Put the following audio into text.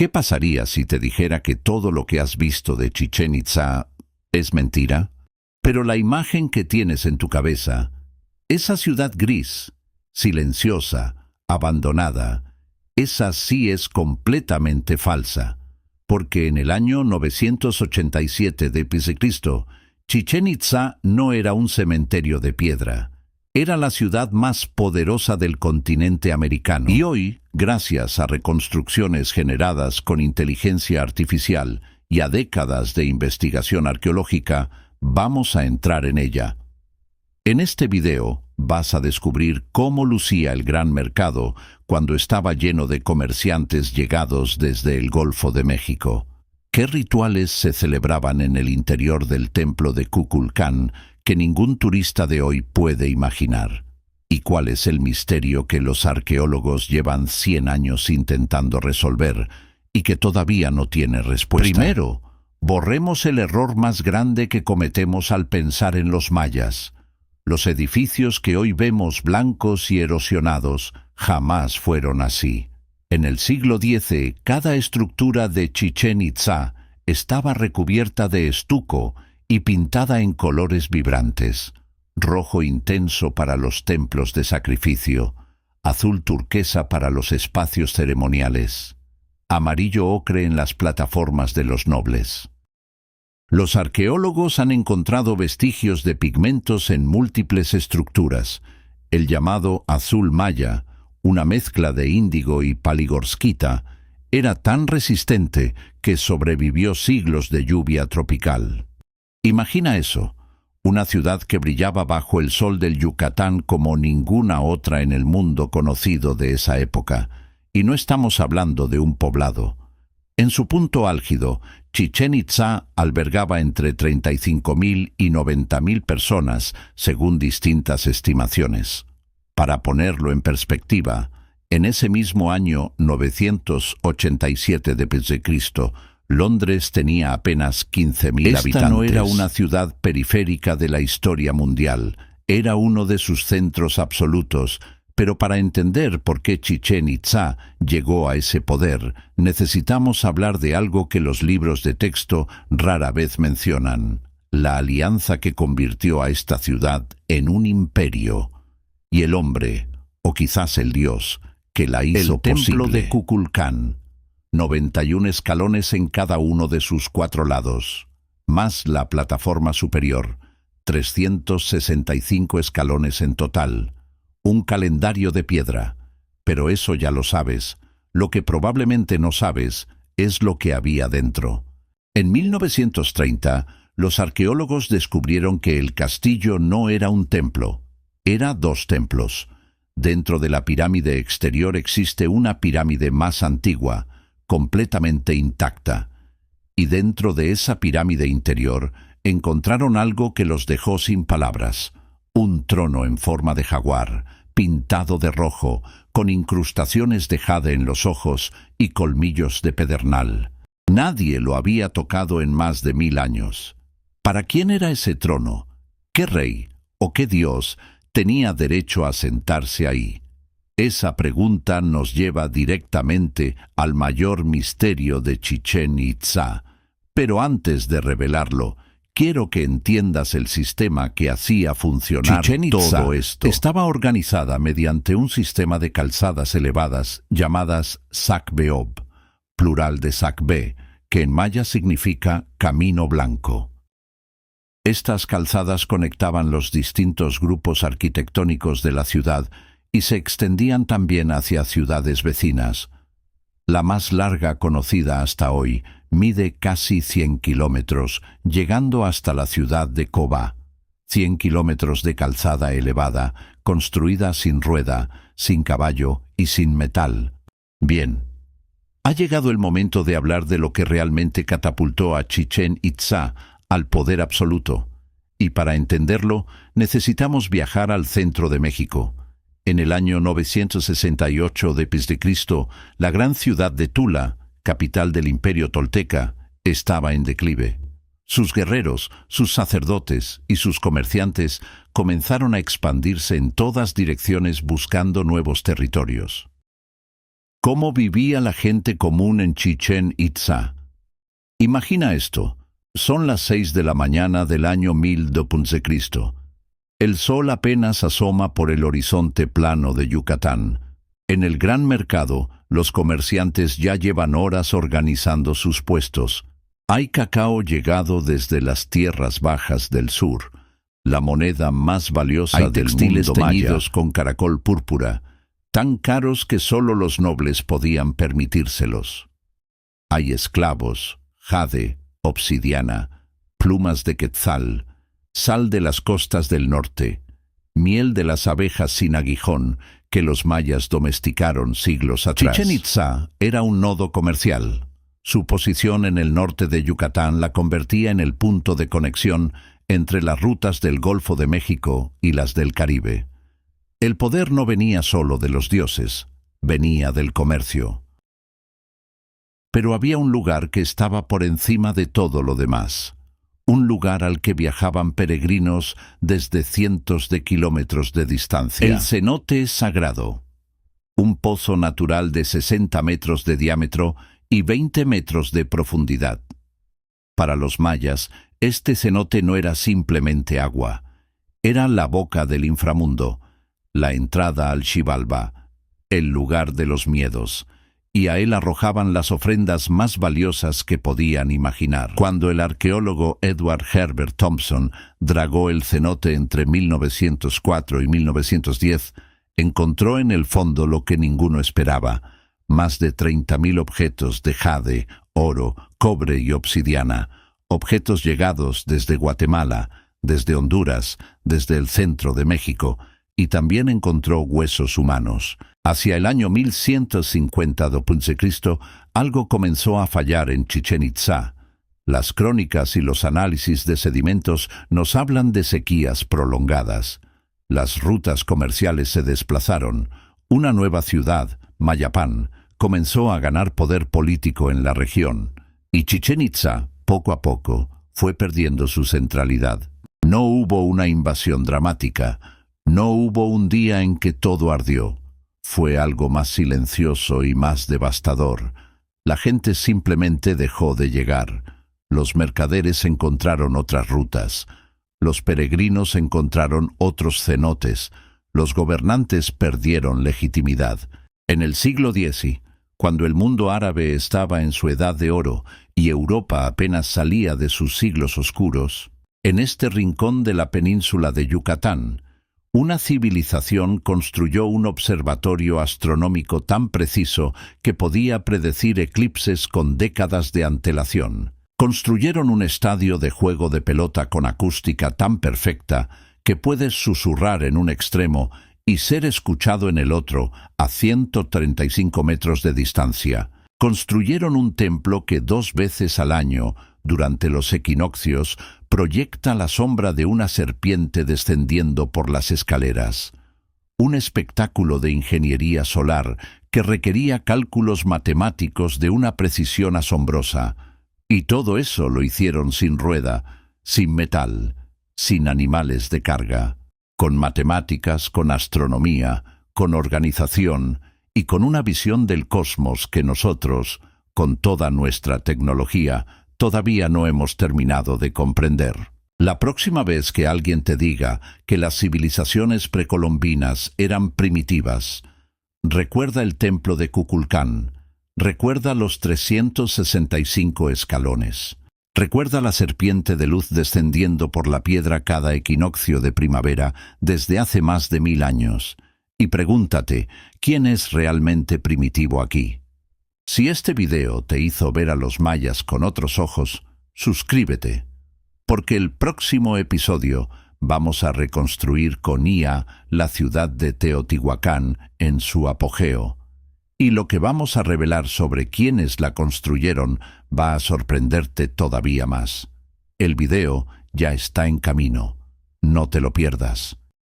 ¿Qué pasaría si te dijera que todo lo que has visto de Chichén Itzá es mentira? Pero la imagen que tienes en tu cabeza, esa ciudad gris, silenciosa, abandonada, esa sí es completamente falsa, porque en el año 987 d.C., Chichén Itzá no era un cementerio de piedra. Era la ciudad más poderosa del continente americano. Y hoy, gracias a reconstrucciones generadas con inteligencia artificial y a décadas de investigación arqueológica, vamos a entrar en ella. En este video vas a descubrir cómo lucía el gran mercado cuando estaba lleno de comerciantes llegados desde el Golfo de México. ¿Qué rituales se celebraban en el interior del templo de Kukulcán que ningún turista de hoy puede imaginar? ¿Y cuál es el misterio que los arqueólogos llevan 100 años intentando resolver y que todavía no tiene respuesta? Primero, borremos el error más grande que cometemos al pensar en los mayas. Los edificios que hoy vemos blancos y erosionados jamás fueron así. En el siglo X, cada estructura de Chichén Itzá estaba recubierta de estuco y pintada en colores vibrantes: rojo intenso para los templos de sacrificio, azul turquesa para los espacios ceremoniales, amarillo ocre en las plataformas de los nobles. Los arqueólogos han encontrado vestigios de pigmentos en múltiples estructuras. El llamado azul maya, una mezcla de índigo y paligorskita, era tan resistente que sobrevivió siglos de lluvia tropical. Imagina eso, una ciudad que brillaba bajo el sol del Yucatán como ninguna otra en el mundo conocido de esa época. Y no estamos hablando de un poblado. En su punto álgido, Chichén Itzá albergaba entre 35.000 y 90.000 personas, según distintas estimaciones. Para ponerlo en perspectiva, en ese mismo año 987 d.C., Londres tenía apenas 15.000 habitantes. Esta no era una ciudad periférica de la historia mundial, era uno de sus centros absolutos. Pero para entender por qué Chichén Itzá llegó a ese poder, necesitamos hablar de algo que los libros de texto rara vez mencionan: la alianza que convirtió a esta ciudad en un imperio, y el hombre, o quizás el dios, que la hizo posible. El templo de Kukulcán, 91 escalones en cada uno de sus 4 lados, más la plataforma superior, 365 escalones en total. Un calendario de piedra. Pero eso ya lo sabes. Lo que probablemente no sabes es lo que había dentro. En 1930, los arqueólogos descubrieron que el castillo no era un templo, era 2 templos. Dentro de la pirámide exterior existe una pirámide más antigua, completamente intacta. Y dentro de esa pirámide interior encontraron algo que los dejó sin palabras: un trono en forma de jaguar, pintado de rojo, con incrustaciones de jade en los ojos y colmillos de pedernal. Nadie lo había tocado en más de 1000 años. ¿Para quién era ese trono? ¿Qué rey o qué dios tenía derecho a sentarse ahí? Esa pregunta nos lleva directamente al mayor misterio de Chichén Itzá. Pero antes de revelarlo, quiero que entiendas el sistema que hacía funcionar todo esto. Estaba organizada mediante un sistema de calzadas elevadas llamadas Sac-Beob, plural de Sac-Be, que en maya significa camino blanco. Estas calzadas conectaban los distintos grupos arquitectónicos de la ciudad y se extendían también hacia ciudades vecinas. La más larga conocida hasta hoy mide casi 100 kilómetros, llegando hasta la ciudad de Cobá. 100 kilómetros de calzada elevada, construida sin rueda, sin caballo y sin metal. Bien, ha llegado el momento de hablar de lo que realmente catapultó a Chichén Itzá al poder absoluto. Y para entenderlo, necesitamos viajar al centro de México. En el año 968 d.C., la gran ciudad de Tula, capital del imperio tolteca, estaba en declive. Sus guerreros, sus sacerdotes y sus comerciantes comenzaron a expandirse en todas direcciones buscando nuevos territorios. ¿Cómo vivía la gente común en Chichén Itzá? Imagina esto. Son las 6 de la mañana del año 1000 d.C. El sol apenas asoma por el horizonte plano de Yucatán. En el gran mercado, los comerciantes ya llevan horas organizando sus puestos. Hay cacao llegado desde las tierras bajas del sur, la moneda más valiosa del mundo. Hay textiles teñidos con caracol púrpura, tan caros que solo los nobles podían permitírselos. Hay esclavos, jade, obsidiana, plumas de quetzal, sal de las costas del norte, miel de las abejas sin aguijón que los mayas domesticaron siglos atrás. Chichén Itzá era un nodo comercial. Su posición en el norte de Yucatán la convertía en el punto de conexión entre las rutas del Golfo de México y las del Caribe. El poder no venía solo de los dioses, venía del comercio. Pero había un lugar que estaba por encima de todo lo demás. Un lugar al que viajaban peregrinos desde cientos de kilómetros de distancia. El cenote sagrado. Un pozo natural de 60 metros de diámetro y 20 metros de profundidad. Para los mayas, este cenote no era simplemente agua. Era la boca del inframundo, la entrada al Xibalba, el lugar de los miedos, y a él arrojaban las ofrendas más valiosas que podían imaginar. Cuando el arqueólogo Edward Herbert Thompson dragó el cenote entre 1904 y 1910, encontró en el fondo lo que ninguno esperaba: más de 30.000 objetos de jade, oro, cobre y obsidiana, objetos llegados desde Guatemala, desde Honduras, desde el centro de México, y también encontró huesos humanos. Hacia el año 1150 d.C., algo comenzó a fallar en Chichén Itzá. Las crónicas y los análisis de sedimentos nos hablan de sequías prolongadas. Las rutas comerciales se desplazaron. Una nueva ciudad, Mayapán, comenzó a ganar poder político en la región, y Chichén Itzá, poco a poco, fue perdiendo su centralidad. No hubo una invasión dramática, no hubo un día en que todo ardió. Fue algo más silencioso y más devastador. La gente simplemente dejó de llegar. Los mercaderes encontraron otras rutas. Los peregrinos encontraron otros cenotes. Los gobernantes perdieron legitimidad. En el siglo X, cuando el mundo árabe estaba en su edad de oro y Europa apenas salía de sus siglos oscuros, en este rincón de la península de Yucatán, una civilización construyó un observatorio astronómico tan preciso que podía predecir eclipses con décadas de antelación. Construyeron un estadio de juego de pelota con acústica tan perfecta que puedes susurrar en un extremo y ser escuchado en el otro a 135 metros de distancia. Construyeron un templo que 2 veces al año, durante los equinoccios, proyecta la sombra de una serpiente descendiendo por las escaleras. Un espectáculo de ingeniería solar que requería cálculos matemáticos de una precisión asombrosa. Y todo eso lo hicieron sin rueda, sin metal, sin animales de carga, con matemáticas, con astronomía, con organización y con una visión del cosmos que nosotros, con toda nuestra tecnología, todavía no hemos terminado de comprender. La próxima vez que alguien te diga que las civilizaciones precolombinas eran primitivas, recuerda el templo de Kukulcán, recuerda los 365 escalones, recuerda la serpiente de luz descendiendo por la piedra cada equinoccio de primavera desde hace más de 1000 años, y pregúntate, ¿quién es realmente primitivo aquí? Si este video te hizo ver a los mayas con otros ojos, suscríbete, porque el próximo episodio vamos a reconstruir con IA la ciudad de Teotihuacán en su apogeo. Y lo que vamos a revelar sobre quiénes la construyeron va a sorprenderte todavía más. El video ya está en camino. No te lo pierdas.